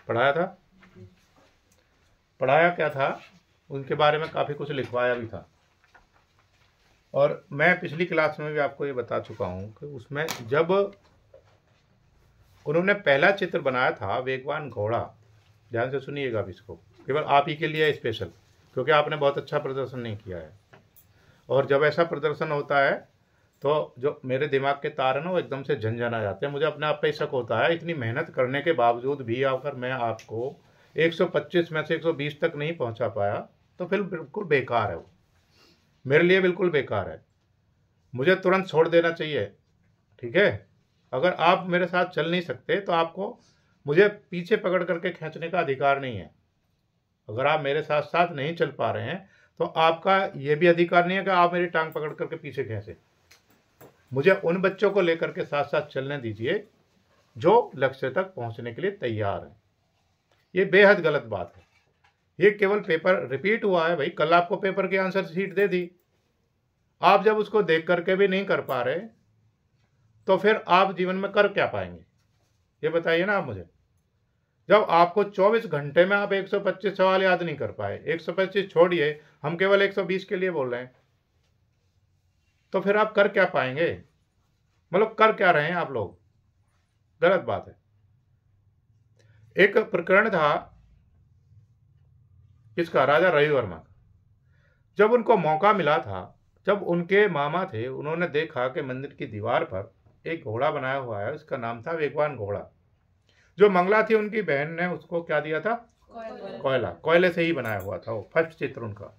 पढ़ाया था। पढ़ाया क्या था, उनके बारे में काफ़ी कुछ लिखवाया भी था। और मैं पिछली क्लास में भी आपको ये बता चुका हूँ कि उसमें जब उन्होंने पहला चित्र बनाया था वेगवान घोड़ा, ध्यान से सुनिएगा अब इसको, केवल आप ही के लिए स्पेशल, क्योंकि आपने बहुत अच्छा प्रदर्शन नहीं किया है। और जब ऐसा प्रदर्शन होता है तो जो मेरे दिमाग के तार हैं ना वो एकदम से झंझन आ जाते हैं। मुझे अपने आप पे शक होता है, इतनी मेहनत करने के बावजूद भी अगर मैं आपको 125 में से 120 तक नहीं पहुंचा पाया तो फिर बिल्कुल बेकार है, वो मेरे लिए बिल्कुल बेकार है। मुझे तुरंत छोड़ देना चाहिए, ठीक है। अगर आप मेरे साथ चल नहीं सकते तो आपको मुझे पीछे पकड़ करके खींचने का अधिकार नहीं है। अगर आप मेरे साथ साथ नहीं चल पा रहे हैं तो आपका यह भी अधिकार नहीं है कि आप मेरी टांग पकड़ करके पीछे खींचे। मुझे उन बच्चों को लेकर के साथ साथ चलने दीजिए जो लक्ष्य तक पहुंचने के लिए तैयार हैं। ये बेहद गलत बात है। ये केवल पेपर रिपीट हुआ है भाई, कल आपको पेपर की आंसर शीट दे दी, आप जब उसको देख करके भी नहीं कर पा रहे तो फिर आप जीवन में कर क्या पाएंगे, ये बताइए ना आप मुझे। जब आपको 24 घंटे में आप 125 सवाल याद नहीं कर पाए, 125 छोड़िए, हम केवल 120 के लिए बोल रहे हैं, तो फिर आप कर क्या पाएंगे, मतलब कर क्या रहे हैं आप लोग, गलत बात है। एक प्रकरण था किसका, राजा रवि वर्मा का। जब उनको मौका मिला था, जब उनके मामा थे, उन्होंने देखा कि मंदिर की दीवार पर एक घोड़ा बनाया हुआ है, उसका नाम था वेगवान घोड़ा। जो मंगला थी उनकी बहन ने उसको क्या दिया था, कोयला, कोयले से ही बनाया हुआ था वो फर्स्ट चित्र उनका।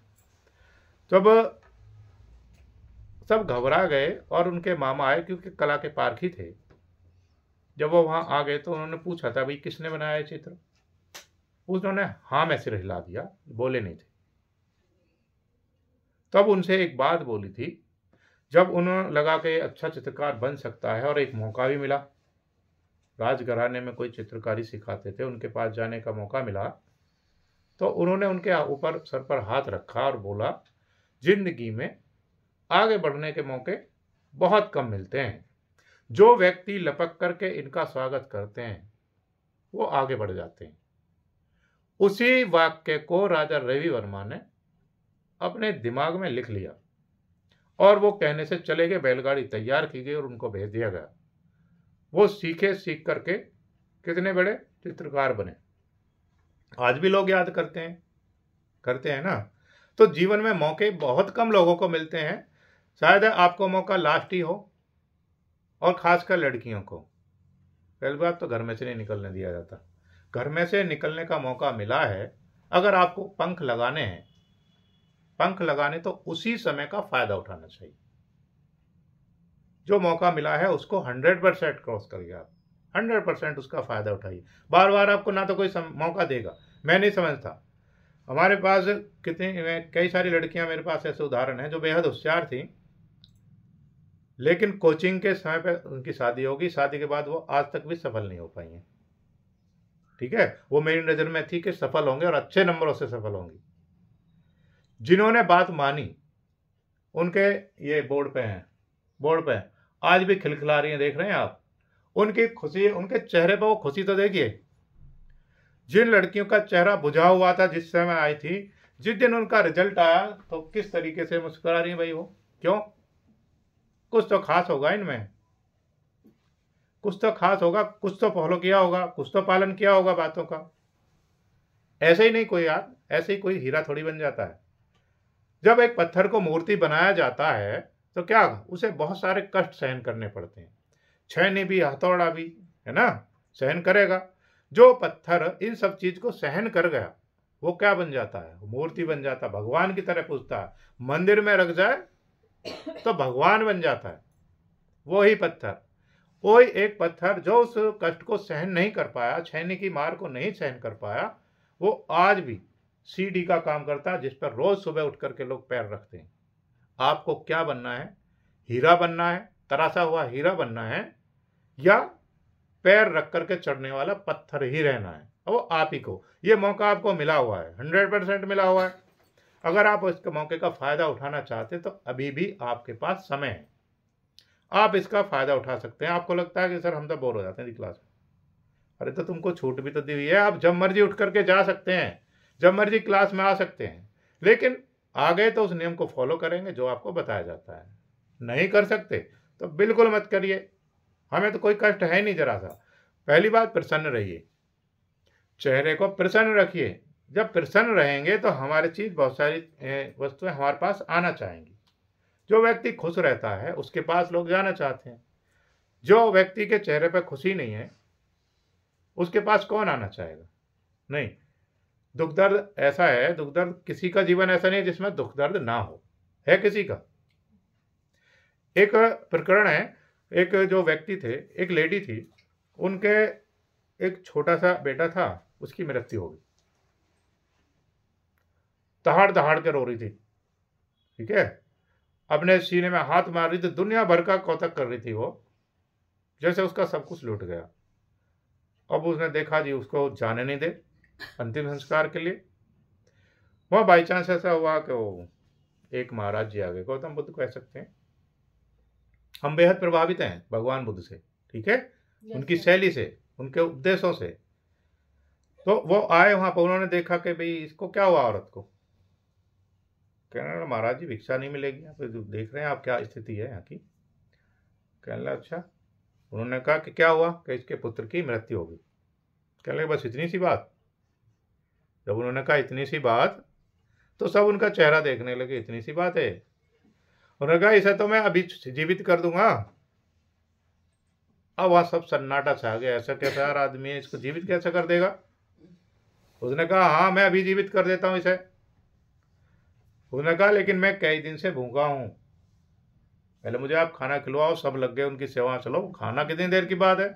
जब सब घबरा गए और उनके मामा आए, क्योंकि कला के पारखी थे, जब वो वहां आ गए तो उन्होंने पूछा था भाई किसने बनाया ये चित्र। उन्होंने हाँ में सिर हिला दिया, बोले नहीं थे। तब उनसे एक बात बोली थी, जब उन्हें लगा कि अच्छा चित्रकार बन सकता है और एक मौका भी मिला, राजघराने में कोई चित्रकारी सिखाते थे, उनके पास जाने का मौका मिला, तो उन्होंने उनके ऊपर सर पर हाथ रखा और बोला, जिंदगी में आगे बढ़ने के मौके बहुत कम मिलते हैं, जो व्यक्ति लपक करके इनका स्वागत करते हैं वो आगे बढ़ जाते हैं। उसी वाक्य को राजा रवि वर्मा ने अपने दिमाग में लिख लिया और वो कहने से चले गए, बैलगाड़ी तैयार की गई और उनको भेज दिया गया। वो सीख करके कितने बड़े चित्रकार बने। आज भी लोग याद करते हैं ना। तो जीवन में मौके बहुत कम लोगों को मिलते हैं, शायद आपको मौका लास्ट ही हो, और खासकर लड़कियों को। पहली बात तो घर में से नहीं निकलने दिया जाता। घर में से निकलने का मौका मिला है, अगर आपको पंख लगाने हैं, पंख लगाने तो उसी समय का फायदा उठाना चाहिए। जो मौका मिला है उसको 100% क्रॉस करिए आप, 100% उसका फायदा उठाइए। बार बार आपको ना तो कोई मौका देगा, मैं नहीं समझता। हमारे पास कई सारी लड़कियां, मेरे पास ऐसे उदाहरण हैं जो बेहद होशियार थी, लेकिन कोचिंग के समय पे उनकी शादी होगी, शादी के बाद वो आज तक भी सफल नहीं हो पाई हैं। ठीक है, वो मेरी नज़र में थी कि सफल होंगे और अच्छे नंबरों से सफल होंगी। जिन्होंने बात मानी उनके ये बोर्ड पे हैं, बोर्ड पे आज भी खिलखिला रही हैं, देख रहे हैं आप उनकी खुशी, उनके चेहरे पर वो खुशी तो देखिए। जिन लड़कियों का चेहरा बुझा हुआ था जिस समय आई थी, जिस दिन उनका रिजल्ट आया तो किस तरीके से मुस्कुरा रही हैं भाई वो। क्यों, कुछ तो खास होगा इनमें, कुछ तो खास होगा, कुछ तो फॉलो किया होगा, कुछ तो पालन किया होगा बातों का। ऐसे ही नहीं कोई यार, ऐसे ही कोई हीरा थोड़ी बन जाता है। जब एक पत्थर को मूर्ति बनाया जाता है तो क्या उसे बहुत सारे कष्ट सहन करने पड़ते हैं, छैनी भी हथौड़ा भी, है ना, सहन करेगा। जो पत्थर इन सब चीज को सहन कर गया वो क्या बन जाता है, मूर्ति बन जाता है, भगवान की तरह पूजता है। मंदिर में रख जाए तो भगवान बन जाता है वो ही पत्थर। कोई एक पत्थर जो उस कष्ट को सहन नहीं कर पाया, छैनी की मार को नहीं सहन कर पाया, वो आज भी सीढ़ी का काम करता है जिस पर रोज सुबह उठ करके लोग पैर रखते हैं। आपको क्या बनना है, हीरा बनना है, तराशा हुआ हीरा बनना है, या पैर रख करके चढ़ने वाला पत्थर ही रहना है। वो आप ही को ये मौका आपको मिला हुआ है, 100% मिला हुआ है। अगर आप इस मौके का फायदा उठाना चाहते तो अभी भी आपके पास समय है, आप इसका फायदा उठा सकते हैं। आपको लगता है कि सर हम तो बोर हो जाते हैं क्लास में, अरे तो तुमको छूट भी तो दी हुई है, आप जब मर्जी उठ करके जा सकते हैं, जब मर्जी क्लास में आ सकते हैं, लेकिन आ गए तो उस नियम को फॉलो करेंगे जो आपको बताया जाता है। नहीं कर सकते तो बिल्कुल मत करिए, हमें तो कोई कष्ट है नहीं जरा सा। पहली बात, प्रसन्न रहिए, चेहरे को प्रसन्न रखिए। जब प्रसन्न रहेंगे तो हमारी चीज बहुत सारी वस्तुएं हमारे पास आना चाहेंगी। जो व्यक्ति खुश रहता है उसके पास लोग जाना चाहते हैं। जो व्यक्ति के चेहरे पर खुशी नहीं है उसके पास कौन आना चाहेगा? नहीं। दुख दर्द ऐसा है, दुख दर्द, किसी का जीवन ऐसा नहीं है जिसमें दुख दर्द ना हो, है किसी का? एक प्रकरण है, एक जो व्यक्ति थे, एक लेडी थी, उनके एक छोटा सा बेटा था, उसकी मृत्यु हो गई। दहाड़ दहाड़ के रो रही थी, ठीक है, अपने सीने में हाथ मार रही थी, दुनिया भर का कौतक कर रही थी वो, जैसे उसका सब कुछ लूट गया। अब उसने देखा जी उसको जाने नहीं दे अंतिम संस्कार के लिए। वह बाई चांस ऐसा हुआ कि वो एक महाराज जी आ गए, गौतम बुद्ध कह सकते हैं। हम बेहद प्रभावित हैं भगवान बुद्ध से, ठीक है, उनकी शैली से, उनके उपदेशों से। तो वो आए वहां पर, उन्होंने देखा कि भाई इसको क्या हुआ औरत को। कहने लगा महाराज जी भिक्षा नहीं मिलेगी, आप देख रहे हैं आप क्या स्थिति है यहाँ की। कहने लगा अच्छा। उन्होंने कहा कि क्या हुआ? कि इसके पुत्र की मृत्यु हो गई। कहने लगे बस इतनी सी बात? जब उन्होंने कहा इतनी सी बात तो सब उनका चेहरा देखने लगे, इतनी सी बात है? उन्होंने कहा इसे तो मैं अभी जीवित कर दूंगा। अब वह सब सन्नाटा छा गया, ऐसा कैसा यार आदमी है, इसको जीवित कैसे कर देगा? उसने कहा हाँ मैं अभी जीवित कर देता हूं इसे। उसने कहा लेकिन मैं कई दिन से भूखा हूं, पहले मुझे आप खाना खिलवाओ। सब लग गए उनकी सेवा। चलो खाना कितनी देर की बात है,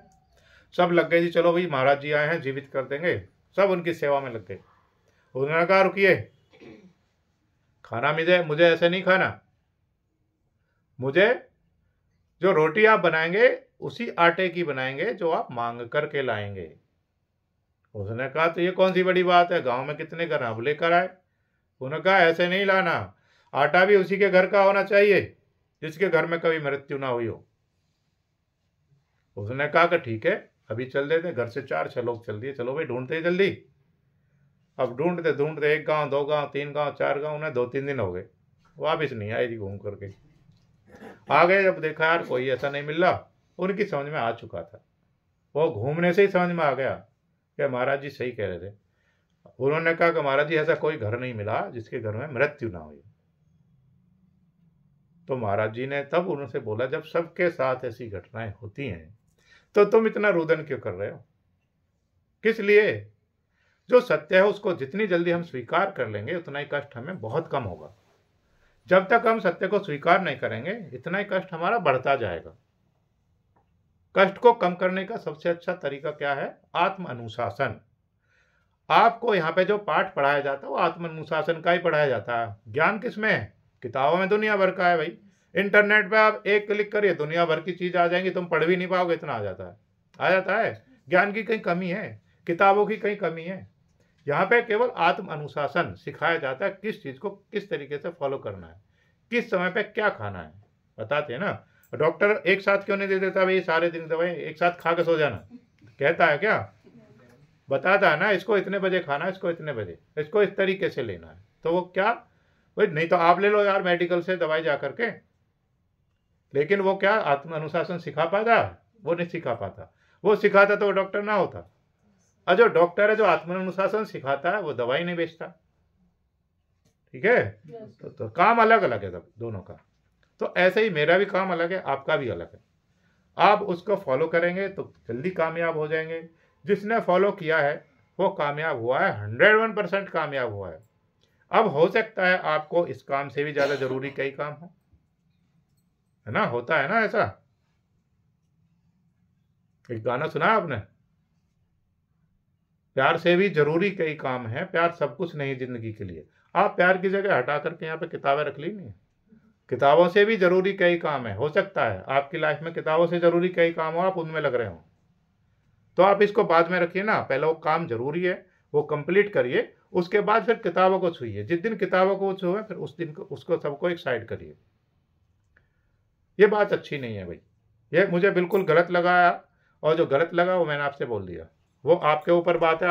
सब लग गए जी, चलो भाई महाराज जी आए हैं जीवित कर देंगे, सब उनकी सेवा में लग गए। उसने कहा रुकिए, खाना मुझे ऐसे नहीं खाना, मुझे जो रोटी आप बनाएंगे उसी आटे की बनाएंगे जो आप मांग करके लाएंगे। उसने कहा तो ये कौन सी बड़ी बात है, गांव में कितने घर अब लेकर आए। उन्होंने कहा ऐसे नहीं लाना, आटा भी उसी के घर का होना चाहिए जिसके घर में कभी मृत्यु ना हुई हो। उसने कहा कि ठीक है अभी चल देते। घर से 4-6 लोग चल दिए, चलो भाई ढूंढते जल्दी। अब ढूंढते ढूंढते 1 गांव 2 गांव 3 गांव 4 गांव, उन्हें 2-3 दिन हो गए, वापिस नहीं आए जी। घूम करके आ गए, जब देखा यार कोई ऐसा नहीं मिल रहा, उनकी समझ में आ चुका था, वो घूमने से ही समझ में आ गया कि महाराज जी सही कह रहे थे। उन्होंने कहा कि महाराज जी ऐसा कोई घर नहीं मिला जिसके घर में मृत्यु ना हुई। तो महाराज जी ने तब उनसे बोला जब सबके साथ ऐसी घटनाएं होती हैं तो तुम इतना रुदन क्यों कर रहे हो, किस लिए? जो सत्य है उसको जितनी जल्दी हम स्वीकार कर लेंगे उतना ही कष्ट हमें बहुत कम होगा। जब तक हम सत्य को स्वीकार नहीं करेंगे इतना ही कष्ट हमारा बढ़ता जाएगा। कष्ट को कम करने का सबसे अच्छा तरीका क्या है? आत्म अनुशासन। आपको यहाँ पे जो पाठ पढ़ाया जाता है वो आत्म अनुशासन का ही पढ़ाया जाता है। ज्ञान किसमें है? किताबों में दुनिया भर का है भाई। इंटरनेट पे आप एक क्लिक करिए दुनिया भर की चीज आ जाएंगी, तुम पढ़ भी नहीं पाओगे, इतना आ जाता है। आ जाता है। ज्ञान की कहीं कमी है, किताबों की कहीं कमी है। यहाँ पे केवल आत्म अनुशासन सिखाया जाता है, किस चीज को किस तरीके से फॉलो करना है, किस समय पे क्या खाना है, बताते हैं ना। डॉक्टर एक साथ क्यों नहीं दे देता भाई सारे दिन दवाई एक साथ खा के सो जाना, कहता है क्या? बताता है ना, इसको इतने बजे खाना है, इसको इतने बजे, इसको इस तरीके से लेना है। तो वो क्या भाई, नहीं तो आप ले लो यार मेडिकल से दवाई जा करके, लेकिन वो क्या आत्म अनुशासन सिखा पाता? वो नहीं सिखा पाता। वो सिखाता तो वो डॉक्टर ना होता। और जो डॉक्टर है जो आत्म अनुशासन सिखाता है वो दवाई नहीं बेचता, ठीक है। तो काम अलग अलग है सब दोनों का। तो ऐसे ही मेरा भी काम अलग है, आपका भी अलग है। आप उसको फॉलो करेंगे तो जल्दी कामयाब हो जाएंगे। जिसने फॉलो किया है वो कामयाब हुआ है, 101% कामयाब हुआ है। अब हो सकता है आपको इस काम से भी ज्यादा जरूरी कई काम हो, है ना, होता है ना ऐसा। एक गाना सुना है आपने, प्यार से भी जरूरी कई काम है, प्यार सब कुछ नहीं जिंदगी के लिए। आप प्यार की जगह हटा करके यहाँ पे किताबें रख ली नहीं, किताबों से भी जरूरी कई काम है। हो सकता है आपकी लाइफ में किताबों से जरूरी कई काम हो, आप उनमें लग रहे हो, तो आप इसको बाद में रखिए ना। पहले वो काम जरूरी है वो कंप्लीट करिए, उसके बाद फिर किताबों को छूइए। जिस दिन किताबों को छुए फिर उस दिन उसको सबको एक साइड करिए। ये बात अच्छी नहीं है भाई, ये मुझे बिल्कुल गलत लगा, और जो गलत लगा वो मैंने आपसे बोल दिया। वो आपके ऊपर बात है।